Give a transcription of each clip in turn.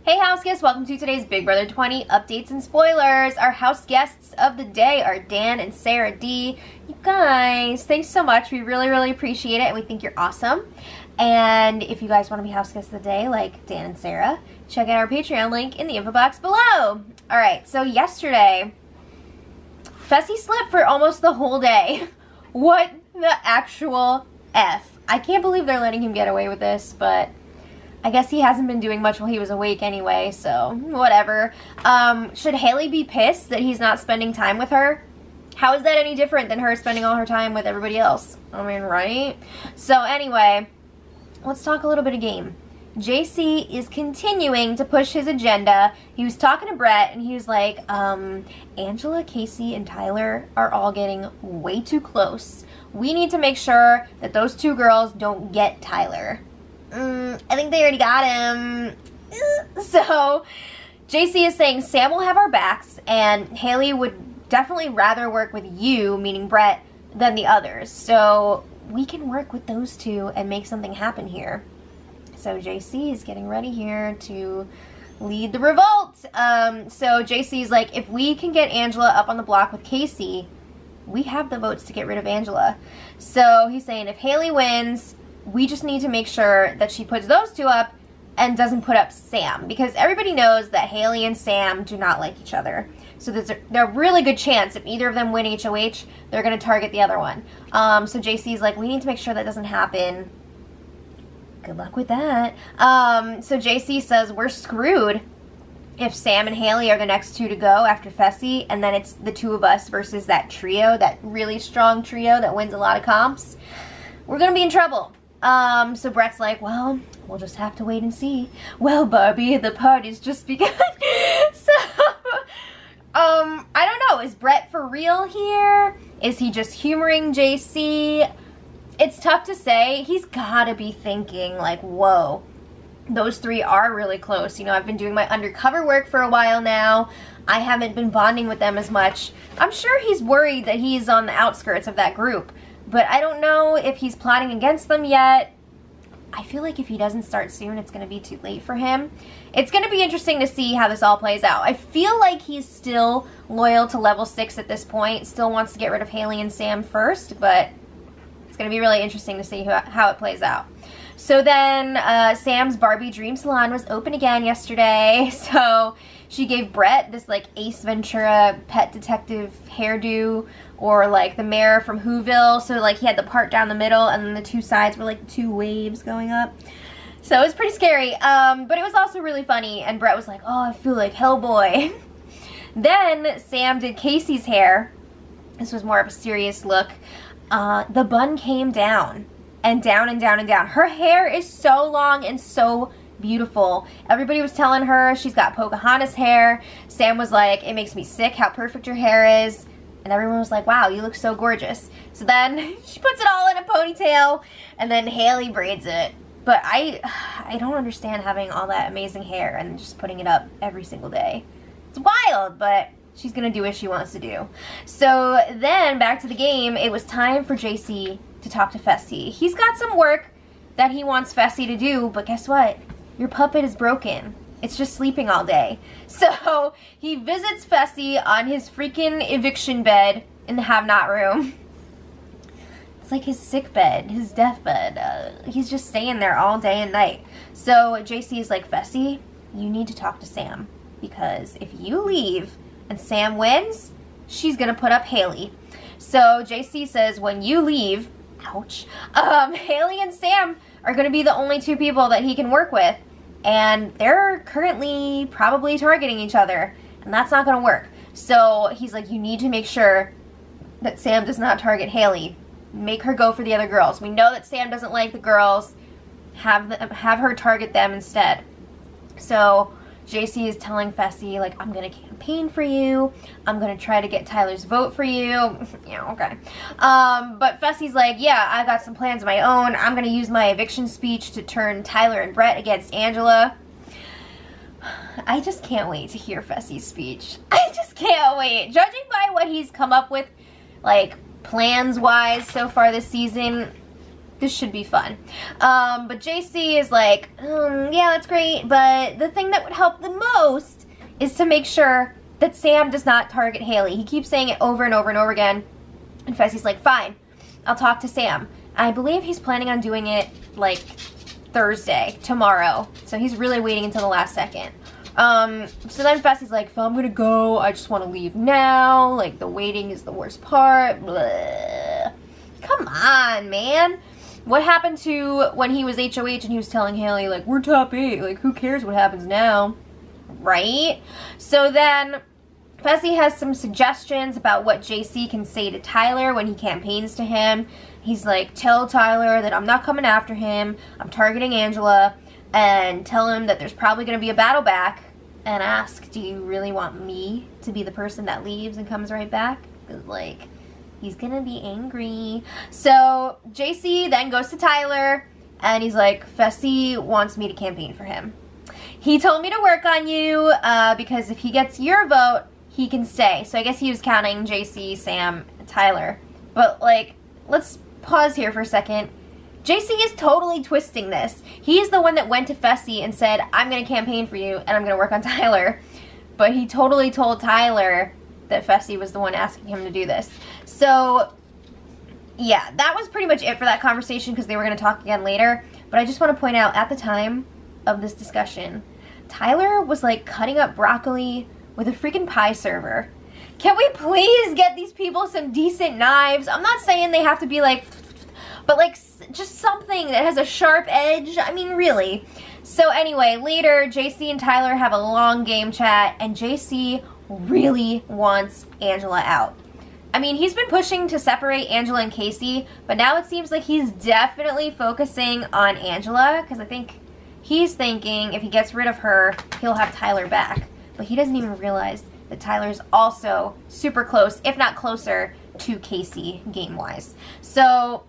Hey house guests, welcome to today's Big Brother 20 updates and spoilers. Our house guests of the day are Dan and Sarah D. You guys, thanks so much. We really appreciate it and we think you're awesome. And if you guys want to be house guests of the day like Dan and Sarah, check out our Patreon link in the info box below. Alright, so yesterday, Fessy slept for almost the whole day. What the actual F? I can't believe they're letting him get away with this, but I guess he hasn't been doing much while he was awake anyway, so whatever. Should Haley be pissed that he's not spending time with her? How is that any different than her spending all her time with everybody else? I mean, right? So anyway, let's talk a little bit of game. JC is continuing to push his agenda. He was talking to Brett and he was like, Angela, Casey, and Tyler are all getting way too close. We need to make sure that those two girls don't get Tyler. I think they already got him. So, JC is saying Sam will have our backs and Haley would definitely rather work with you, meaning Brett, than the others. So, we can work with those two and make something happen here. So, JC is getting ready here to lead the revolt. So, JC's like, if we can get Angela up on the block with Casey, we have the votes to get rid of Angela. So, he's saying if Haley wins, we just need to make sure that she puts those two up and doesn't put up Sam. Because everybody knows that Haley and Sam do not like each other. So there's a really good chance if either of them win HOH, they're going to target the other one. So JC's like, we need to make sure that doesn't happen. Good luck with that. So JC says, we're screwed if Sam and Haley are the next two to go after Fessy. And then it's the two of us versus that trio, that really strong trio that wins a lot of comps. We're going to be in trouble. So Brett's like, well, we'll just have to wait and see. Well, Barbie, the party's just begun. So, I don't know. Is Brett for real here? Is he just humoring JC? It's tough to say. He's gotta be thinking, like, whoa, those three are really close. You know, I've been doing my undercover work for a while now. I haven't been bonding with them as much. I'm sure he's worried that he's on the outskirts of that group. But I don't know if he's plotting against them yet. I feel like if he doesn't start soon, it's going to be too late for him. It's going to be interesting to see how this all plays out. I feel like he's still loyal to level 6 at this point. Still wants to get rid of Haley and Sam first, but it's going to be really interesting to see how it plays out. So then Sam's Barbie Dream Salon was open again yesterday. So she gave Brett this like Ace Ventura pet detective hairdo, or like the mayor from Whoville. So like he had the part down the middle and then the two sides were like two waves going up. So it was pretty scary, but it was also really funny. And Brett was like, oh, I feel like Hellboy. Then Sam did Casey's hair. This was more of a serious look. The bun came down and down and down and down. Her hair is so long and so beautiful. Everybody was telling her she's got Pocahontas hair. Sam was like, it makes me sick how perfect your hair is. And everyone was like, wow, you look so gorgeous. So then she puts it all in a ponytail and then Haley braids it. But I don't understand having all that amazing hair and just putting it up every single day. It's wild, but she's gonna do what she wants to do. So then back to the game, it was time for JC to talk to Fessy. He's got some work that he wants Fessy to do, but guess what? Your puppet is broken. It's just sleeping all day. So he visits Fessy on his freaking eviction bed in the have-not room. It's like his sick bed, his death bed. He's just staying there all day and night. So JC is like, Fessy, you need to talk to Sam. Because if you leave and Sam wins, she's going to put up Haley. So JC says, when you leave, ouch, Haley and Sam are going to be the only two people that he can work with. And they're currently probably targeting each other. And that's not going to work. So he's like, you need to make sure that Sam does not target Haley. Make her go for the other girls. We know that Sam doesn't like the girls. Have her target them instead. So JC is telling Fessy, like, I'm going to campaign for you. I'm going to try to get Tyler's vote for you. Yeah, okay. But Fessy's like, yeah, I got some plans of my own. I'm going to use my eviction speech to turn Tyler and Brett against Angela. I just can't wait to hear Fessy's speech. I just can't wait. Judging by what he's come up with, like, plans-wise so far this season, This should be fun. But JC is like, yeah, that's great, but the thing that would help the most is to make sure that Sam does not target Haley. He keeps saying it over and over and over again. And Fessy's like, fine, I'll talk to Sam. I believe he's planning on doing it, like, Thursday, tomorrow. So he's really waiting until the last second. So then Fessy's like, if I'm gonna go, I just want to leave now. Like, the waiting is the worst part. Blah. Come on, man. What happened to when he was HOH and he was telling Haley, like, we're top 8. Like, who cares what happens now? Right? So then Fessy has some suggestions about what JC can say to Tyler when he campaigns to him. He's like, tell Tyler that I'm not coming after him. I'm targeting Angela. And tell him that there's probably going to be a battle back. And ask, do you really want me to be the person that leaves and comes right back? Because, like, he's going to be angry. So JC then goes to Tyler. And he's like, Fessy wants me to campaign for him. He told me to work on you because if he gets your vote, he can stay. So I guess he was counting JC, Sam, and Tyler. But, like, let's pause here for a second. JC is totally twisting this. He is the one that went to Fessy and said, I'm going to campaign for you and I'm going to work on Tyler. But he totally told Tyler that Fessy was the one asking him to do this. So, yeah, that was pretty much it for that conversation because they were going to talk again later. But I just want to point out, at the time of this discussion, Tyler was, like, cutting up broccoli with a freaking pie server. Can we please get these people some decent knives? I'm not saying they have to be, like, but, like, just something that has a sharp edge. I mean, really. So anyway, later, JC and Tyler have a long game chat, and JC really wants Angela out. I mean, he's been pushing to separate Angela and Casey, but now it seems like he's definitely focusing on Angela, because I think he's thinking if he gets rid of her, he'll have Tyler back. But he doesn't even realize that Tyler's also super close, if not closer, to Casey game-wise. So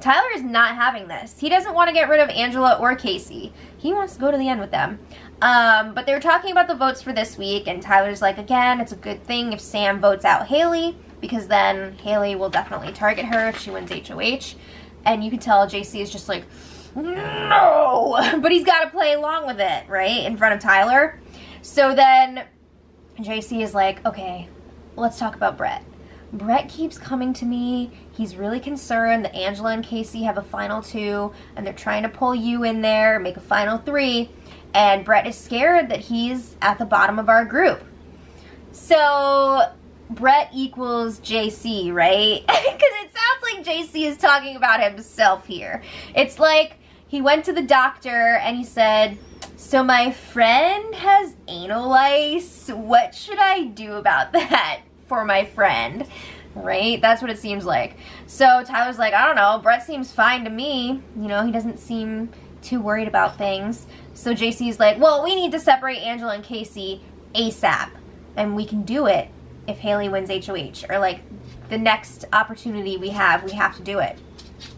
Tyler is not having this. He doesn't want to get rid of Angela or Casey. He wants to go to the end with them. But they were talking about the votes for this week, and Tyler's like, again, it's a good thing if Sam votes out Haley, because then Haley will definitely target her if she wins HOH. And you can tell JC is just like, no! But he's got to play along with it, right, in front of Tyler. So then JC is like, okay, let's talk about Brett. Brett keeps coming to me. He's really concerned that Angela and Casey have a final 2, and they're trying to pull you in there, make a final 3, and Brett is scared that he's at the bottom of our group. So Brett equals JC, right? Because it sounds like JC is talking about himself here. It's like he went to the doctor and he said, so my friend has anal lice. What should I do about that for my friend? Right? That's what it seems like. So Tyler's like, I don't know. Brett seems fine to me. You know, he doesn't seem too worried about things. So JC's like, well, we need to separate Angela and Casey ASAP. And we can do it if Haley wins HOH. Or like the next opportunity we have to do it.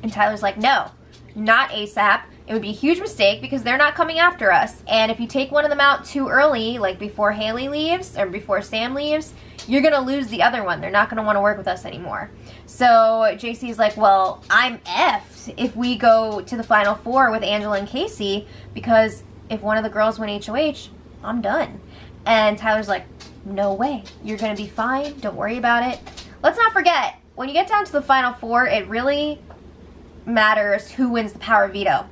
And Tyler's like, no, not ASAP. It would be a huge mistake because they're not coming after us. And if you take one of them out too early, like before Haley leaves or before Sam leaves, you're going to lose the other one. They're not going to want to work with us anymore. So JC's like, well, I'm effed if we go to the final 4 with Angela and Casey, because if one of the girls win HOH, I'm done. And Tyler's like, no way. You're going to be fine. Don't worry about it. Let's not forget, when you get down to the final 4, it really matters who wins the power veto.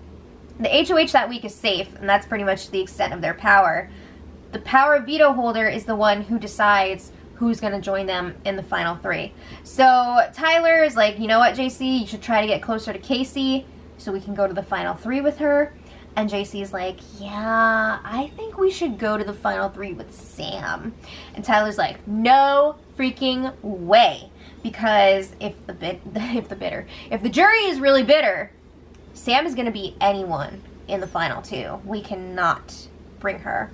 The HOH that week is safe, and that's pretty much the extent of their power. The power veto holder is the one who decides who's going to join them in the final 3. So Tyler is like, you know what, JC, you should try to get closer to Casey so we can go to the final 3 with her. And JC is like, yeah, I think we should go to the final 3 with Sam. And Tyler's like, no freaking way. Because if the jury is really bitter, Sam is going to beat anyone in the final 2. We cannot bring her.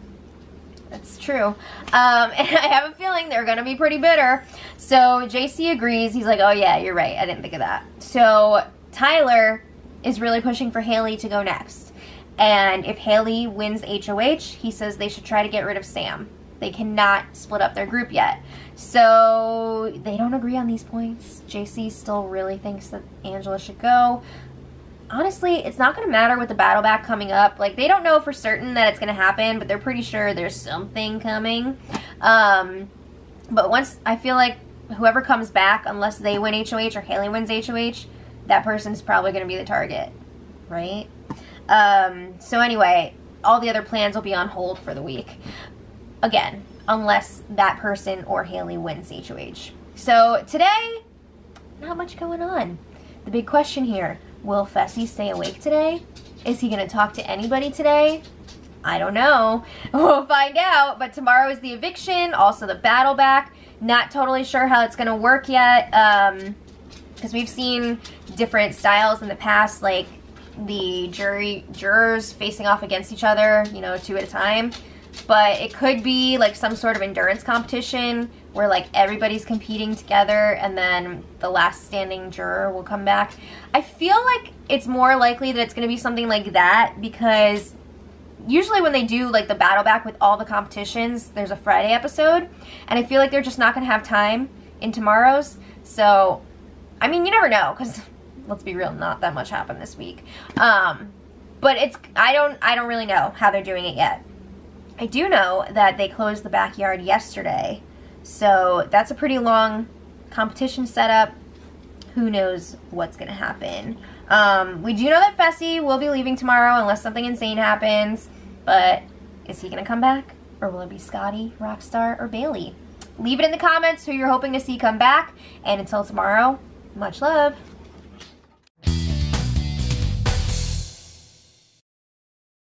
That's true. And I have a feeling they're going to be pretty bitter. So JC agrees. He's like, oh yeah, you're right. I didn't think of that. So Tyler is really pushing for Haley to go next. And if Haley wins HOH, he says they should try to get rid of Sam. They cannot split up their group yet. So they don't agree on these points. JC still really thinks that Angela should go. honestly, it's not going to matter with the battle back coming up. Like, they don't know for certain that it's going to happen, but they're pretty sure there's something coming. But once, I feel like whoever comes back, unless they win HOH or Haley wins HOH, that person's probably going to be the target, right? So anyway, all the other plans will be on hold for the week. Again, unless that person or Haley wins HOH. So today, not much going on. The big question here, will Fessy stay awake today? Is he going to talk to anybody today? I don't know. We'll find out. But tomorrow is the eviction, also the battle back. Not totally sure how it's going to work yet, because we've seen different styles in the past, like the jurors facing off against each other, you know, 2 at a time. But it could be like some sort of endurance competition where like everybody's competing together and then the last standing juror will come back. I feel like it's more likely that it's going to be something like that, because usually when they do like the battle back with all the competitions, there's a Friday episode, and I feel like they're just not going to have time in tomorrow's. So, I mean, you never know, because let's be real, not that much happened this week. But it's, I don't really know how they're doing it yet. I do know that they closed the backyard yesterday, so that's a pretty long competition setup. Who knows what's going to happen. We do know that Fessy will be leaving tomorrow unless something insane happens, but is he going to come back? Or will it be Scotty, Rockstar, or Bailey? Leave it in the comments who you're hoping to see come back, and until tomorrow, much love.